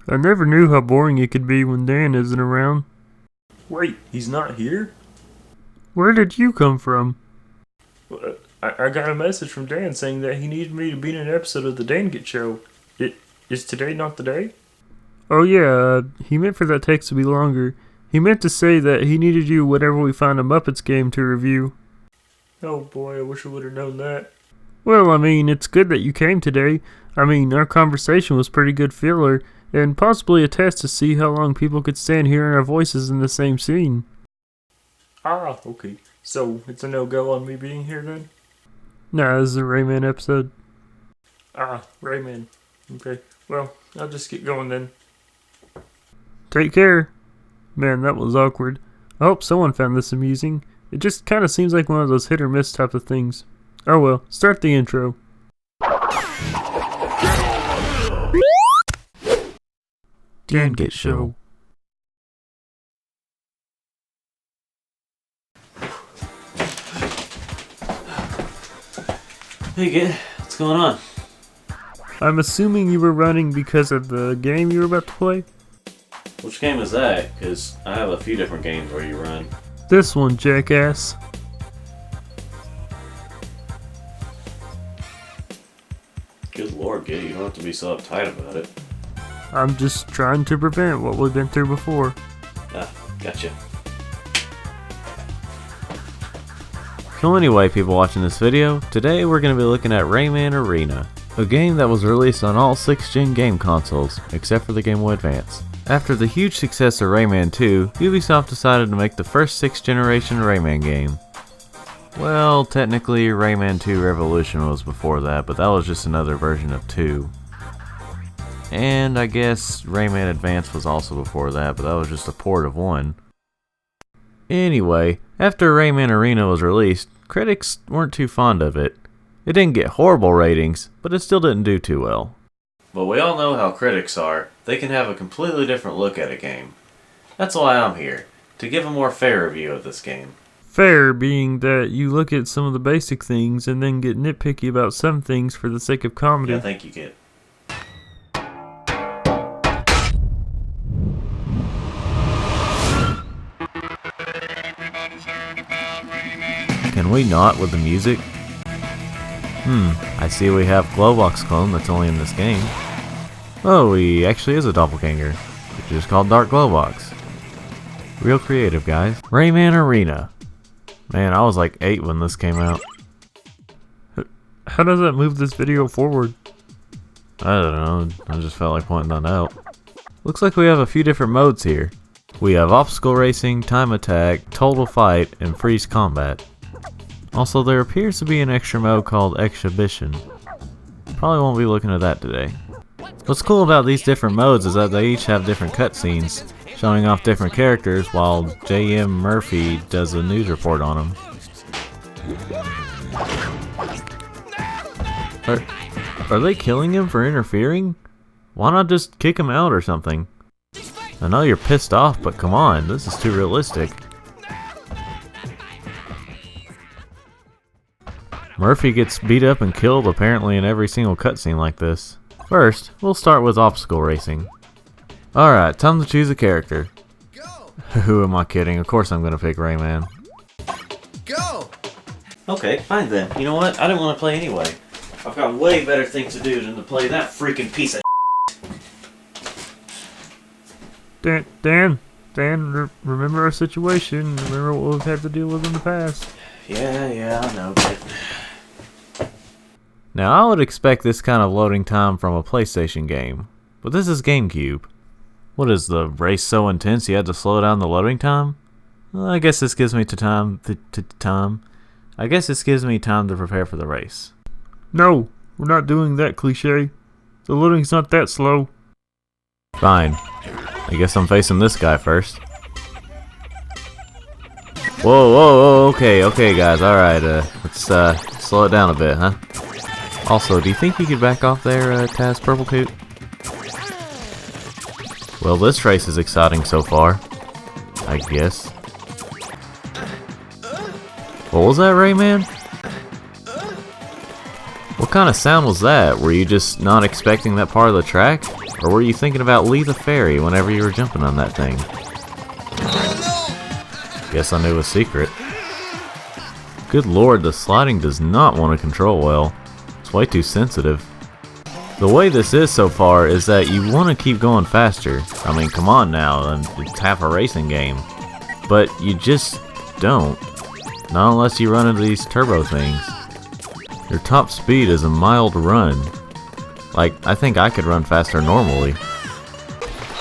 I never knew how boring it could be when Dan isn't around. Wait, he's not here? Where did you come from? I got a message from Dan saying that he needed me to be in an episode of the Dan Get Show. Is today not the day? Oh yeah, he meant for that text to be longer. He meant to say that he needed you whenever we find a Muppets game to review. Oh boy, I wish I would have known that. Well, I mean, it's good that you came today. I mean, our conversation was pretty good filler, and possibly a test to see how long people could stand hearing our voices in the same scene. Ah, okay. So, it's a no-go on me being here then? Nah, this is a Rayman episode. Ah, Rayman. Okay, well, I'll just get going then. Take care. Man, that was awkward. I hope someone found this amusing. It just kinda seems like one of those hit or miss type of things. Oh well, start the intro. Dan Get Show. Hey, Git, what's going on? I'm assuming you were running because of the game you were about to play? Which game is that? Because I have a few different games where you run. This one, jackass. Good lord, Git, you don't have to be so uptight about it. I'm just trying to prevent what we've been through before. Ah, gotcha. So anyway, people watching this video, today we're going to be looking at Rayman Arena, a game that was released on all 6th-gen game consoles, except for the Game Boy Advance. After the huge success of Rayman 2, Ubisoft decided to make the first 6th generation Rayman game. Well, technically Rayman 2 Revolution was before that, but that was just another version of 2. And I guess Rayman Advance was also before that, but that was just a port of 1. Anyway, after Rayman Arena was released, critics weren't too fond of it. It didn't get horrible ratings, but it still didn't do too well. But we all know how critics are. They can have a completely different look at a game. That's why I'm here, to give a more fair review of this game. Fair being that you look at some of the basic things and then get nitpicky about some things for the sake of comedy. Yeah, thank you, Git. Can we not with the music? I see we have Glowbox clone that's only in this game. Oh, he actually is a doppelganger, which is called Dark Glowbox. Real creative, guys. Rayman Arena. Man, I was like 8 when this came out. How does that move this video forward? I don't know, I just felt like pointing that out. Looks like we have a few different modes here. We have Obstacle Racing, Time Attack, Total Fight, and Freeze Combat. Also, there appears to be an extra mode called Exhibition. Probably won't be looking at that today. What's cool about these different modes is that they each have different cutscenes, showing off different characters while J.M. Murphy does a news report on them. Are they killing him for interfering? Why not just kick him out or something? I know you're pissed off, but come on, this is too realistic. Murphy gets beat up and killed apparently in every single cutscene like this. First, we'll start with obstacle racing. Alright, time to choose a character. Go! Who am I kidding? Of course I'm gonna pick Rayman. Go! Okay, fine then. You know what? I didn't want to play anyway. I've got way better things to do than to play that freaking piece of Dan, remember our situation. Remember what we've had to deal with in the past. Yeah, I know, but... Now, I would expect this kind of loading time from a PlayStation game, but this is GameCube. What is the race so intense you had to slow down the loading time? Well, I guess this gives me I guess this gives me time to prepare for the race. No, we're not doing that cliche. The loading's not that slow. Fine. I guess I'm facing this guy first. Whoa, okay guys, alright, let's slow it down a bit, huh? Also, do you think you could back off there, Taz Purplecoot? Well, this race is exciting so far, I guess. What was that, Rayman? What kind of sound was that? Were you just not expecting that part of the track? Or were you thinking about Lee the Fairy whenever you were jumping on that thing? Guess I knew a secret. Good lord, the sliding does not want to control well. It's way too sensitive. The way this is so far is that you want to keep going faster. I mean, come on now, it's half a racing game. But you just don't. Not unless you run into these turbo things. Your top speed is a mild run. Like, I think I could run faster normally.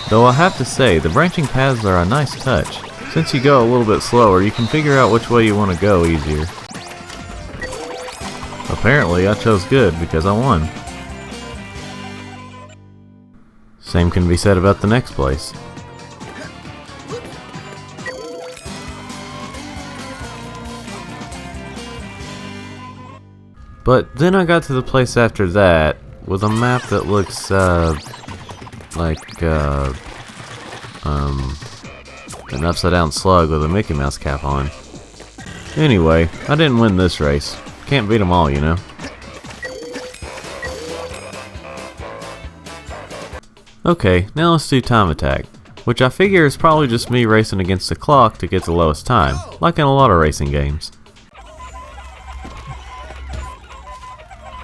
Though I have to say, the branching paths are a nice touch. Since you go a little bit slower, you can figure out which way you want to go easier. Apparently, I chose good because I won. Same can be said about the next place. But then I got to the place after that with a map that looks like an upside down slug with a Mickey Mouse cap on. Anyway, I didn't win this race. Can't beat them all, you know. Okay, now let's do time attack, which I figure is probably just me racing against the clock to get the lowest time, like in a lot of racing games.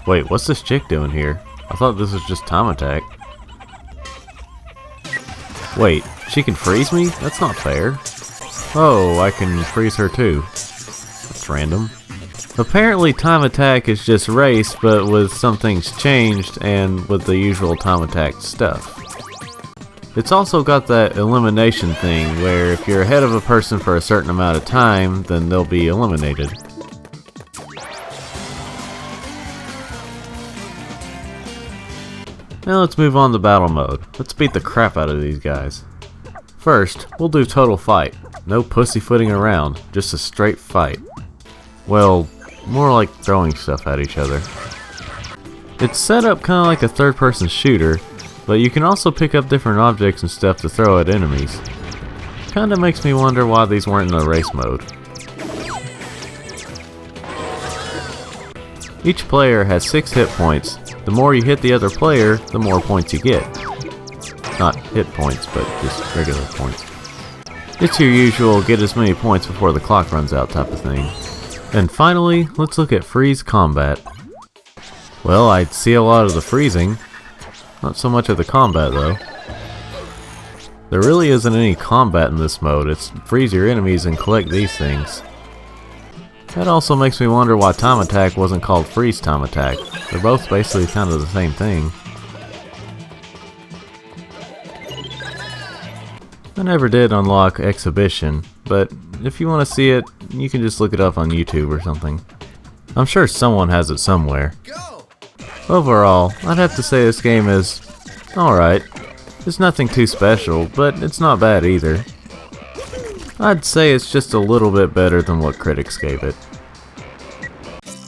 Wait, what's this chick doing here? I thought this was just time attack. Wait, she can freeze me? That's not fair. Oh, I can freeze her too. That's random. Apparently time attack is just race, but with some things changed and with the usual time attack stuff. It's also got that elimination thing where if you're ahead of a person for a certain amount of time, then they'll be eliminated. Now let's move on to battle mode. Let's beat the crap out of these guys. First, we'll do total fight. No pussyfooting around, just a straight fight. Well, more like throwing stuff at each other. It's set up kind of like a third-person shooter, but you can also pick up different objects and stuff to throw at enemies. Kinda makes me wonder why these weren't in the race mode. Each player has 6 hit points. The more you hit the other player, the more points you get. Not hit points, but just regular points. It's your usual get as many points before the clock runs out type of thing. And finally, let's look at freeze combat. Well, I see a lot of the freezing. Not so much of the combat though. There really isn't any combat in this mode. It's freeze your enemies and collect these things. That also makes me wonder why time attack wasn't called freeze time attack. They're both basically kind of the same thing. I never did unlock exhibition, but if you want to see it, you can just look it up on YouTube or something. I'm sure someone has it somewhere. Overall, I'd have to say this game is alright. It's nothing too special, but it's not bad either. I'd say it's just a little bit better than what critics gave it.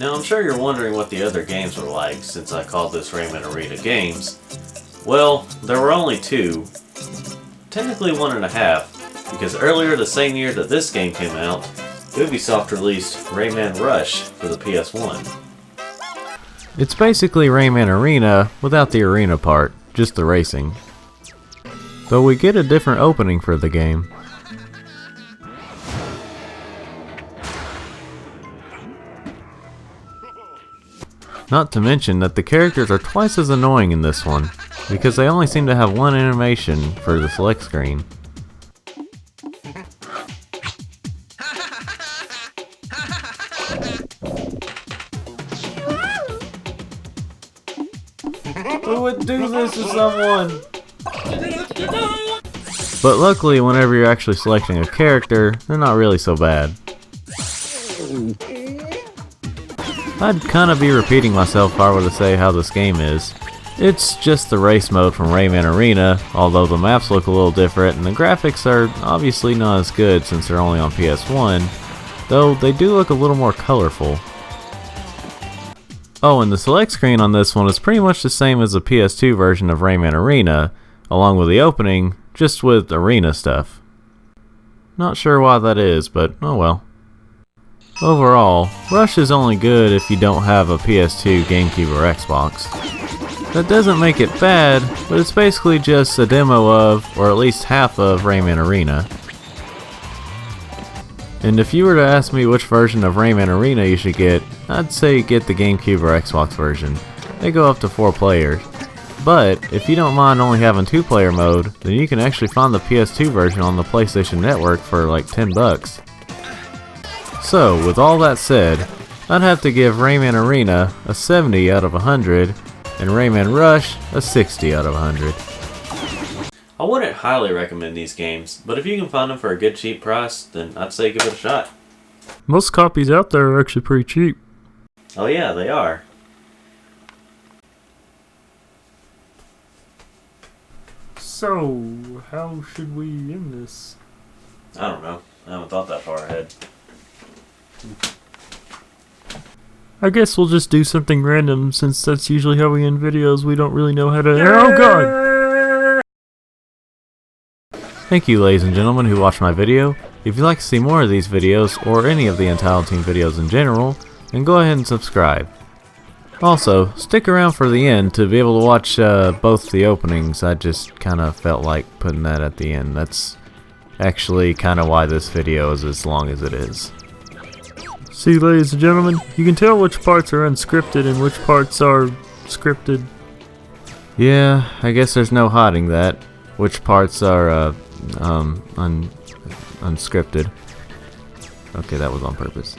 Now I'm sure you're wondering what the other games were like since I called this Rayman Arena Games. Well, there were only 2. Technically 1.5, because earlier the same year that this game came out, Ubisoft released Rayman Rush for the PS1. It's basically Rayman Arena without the arena part, just the racing. Though we get a different opening for the game. Not to mention that the characters are twice as annoying in this one, because they only seem to have one animation for the select screen. Who would do this to someone? But luckily, whenever you're actually selecting a character, they're not really so bad. I'd kinda be repeating myself if I were to say how this game is. It's just the race mode from Rayman Arena, although the maps look a little different and the graphics are obviously not as good since they're only on PS1, though they do look a little more colorful. Oh, and the select screen on this one is pretty much the same as the PS2 version of Rayman Arena, along with the opening, just with arena stuff. Not sure why that is, but oh well. Overall, Rush is only good if you don't have a PS2, GameCube, or Xbox. That doesn't make it bad, but it's basically just a demo of, or at least half of, Rayman Arena. And if you were to ask me which version of Rayman Arena you should get, I'd say get the GameCube or Xbox version. They go up to 4 players. But if you don't mind only having 2-player mode, then you can actually find the PS2 version on the PlayStation Network for like $10. So, with all that said, I'd have to give Rayman Arena a 70 out of 100 and Rayman Rush a 60 out of 100. I wouldn't highly recommend these games, but if you can find them for a good cheap price, then I'd say give it a shot. Most copies out there are actually pretty cheap. Oh yeah, they are. So, how should we end this? I don't know. I haven't thought that far ahead. I guess we'll just do something random, since that's usually how we end videos. We don't really know how to... Oh god! Thank you, ladies and gentlemen, who watched my video. If you'd like to see more of these videos, or any of the Entitled Team videos in general, then go ahead and subscribe. Also, stick around for the end to be able to watch both the openings. I just kind of felt like putting that at the end. That's actually kind of why this video is as long as it is. See, ladies and gentlemen, you can tell which parts are unscripted and which parts are scripted. Yeah, I guess there's no hiding that. Which parts are unscripted. Okay, that was on purpose.